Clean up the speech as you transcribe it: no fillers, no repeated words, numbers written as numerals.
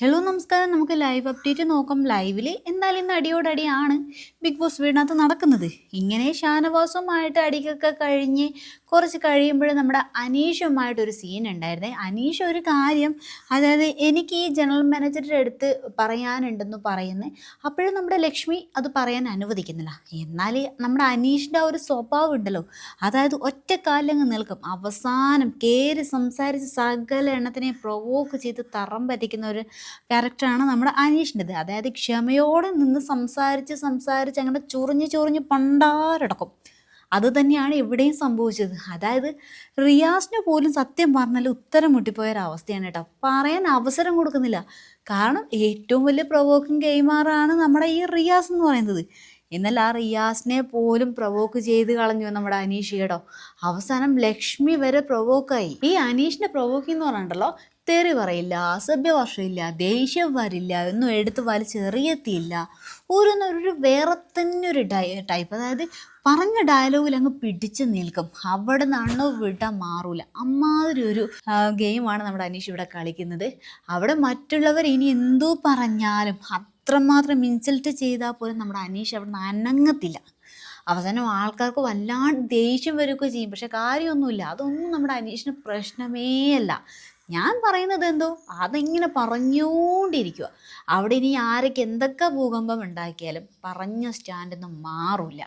Hello നമസ്കാരം. നമുക്ക് live update നോക്കാം. ലൈവിൽ എന്തായാലും ഇന്ന് അടിയോടടിയാണ് ബിഗ് ബോസ് വീടിനകത്ത് നടക്കുന്നത്. ഇങ്ങനെ ഷാനവാസുമായിട്ട് അടിക്കൊക്കെ കഴിഞ്ഞ് കുറച്ച് കഴിയുമ്പോൾ നമ്മുടെ അനീഷുമായിട്ടൊരു സീൻ ഉണ്ടായിരുന്നേ. അനീഷ് ഒരു കാര്യം, അതായത് എനിക്ക് ഈ ജനറൽ മാനേജറുടെ അടുത്ത് പറയാനുണ്ടെന്ന് പറയുന്നത്, അപ്പോഴും നമ്മുടെ ലക്ഷ്മി അത് പറയാൻ അനുവദിക്കുന്നില്ല. എന്നാൽ നമ്മുടെ അനീഷിൻ്റെ ആ ഒരു സ്വഭാവം ഉണ്ടല്ലോ, അതായത് ഒറ്റക്കാലങ്ങ് നിൽക്കും, അവസാനം കയറി സംസാരിച്ച് സകല എണ്ണത്തിനെ പ്രൊവോക്ക് ചെയ്ത് തറം പറ്റിക്കുന്ന ഒരു ക്യാരക്ടറാണ് നമ്മുടെ അനീഷിൻ്റെത്. അതായത് ക്ഷമയോടെ നിന്ന് സംസാരിച്ച് അങ്ങനെ ചൊറിഞ്ഞ് പണ്ടാരടക്കും. അത് തന്നെയാണ് ഇവിടെയും സംഭവിച്ചത്. അതായത് റിയാസിന് പോലും സത്യം പറഞ്ഞാൽ ഉത്തരം മുട്ടിപ്പോയൊരവസ്ഥയാണ് കേട്ടോ. പറയാൻ അവസരം കൊടുക്കുന്നില്ല. കാരണം ഏറ്റവും വലിയ പ്രൊവോക്കിംഗ് ഗെയിമറാണ് നമ്മുടെ ഈ റിയാസ് എന്ന് പറയുന്നത്. എന്നാൽ ആ റിയാസിനെ പോലും പ്രൊവോക്ക് ചെയ്ത് കളഞ്ഞു നമ്മുടെ അനീഷ് കേട്ടോ. അവസാനം ലക്ഷ്മി വരെ പ്രൊവോക്കായി. ഈ അനീഷിനെ പ്രൊവോക്കിംഗ് എന്ന് പറഞ്ഞിട്ടുണ്ടല്ലോ, തെറി പറയില്ല, അസഭ്യവർഷമില്ല, ദേഷ്യം വരില്ല, ഒന്നും എടുത്ത് വലിച്ചെറിയത്തില്ല, ഒരു വേറെ തന്നെ ഒരു ടൈപ്പ്. അതായത് പറഞ്ഞ ഡയലോഗിൽ അങ്ങ് പിടിച്ച് നിൽക്കും. അവിടെ നിന്നാണോ വിടാൻ മാറൂല. അമ്മാതിരി ഒരു ഗെയിമാണ് നമ്മുടെ അനീഷ് ഇവിടെ കളിക്കുന്നത്. അവിടെ മറ്റുള്ളവർ ഇനി എന്തോ പറഞ്ഞാലും അത്രമാത്രം ഇൻസൾട്ട് ചെയ്താൽ പോലും നമ്മുടെ അനീഷ് അവിടെ നിന്ന് അനങ്ങത്തില്ല. അവസാനം ആൾക്കാർക്ക് വല്ലാണ്ട് ദേഷ്യം വരികയൊക്കെ ചെയ്യും. പക്ഷെ കാര്യമൊന്നുമില്ല, അതൊന്നും നമ്മുടെ അനീഷിന് പ്രശ്നമേ അല്ല. ഞാൻ പറയുന്നത് എന്തോ അതിങ്ങനെ പറഞ്ഞുകൊണ്ടിരിക്കുക. അവിടെ ഇനി ആരൊക്കെ എന്തൊക്കെ ഭൂകമ്പം ഉണ്ടാക്കിയാലും പറഞ്ഞ സ്റ്റാൻഡൊന്നും മാറില്ല.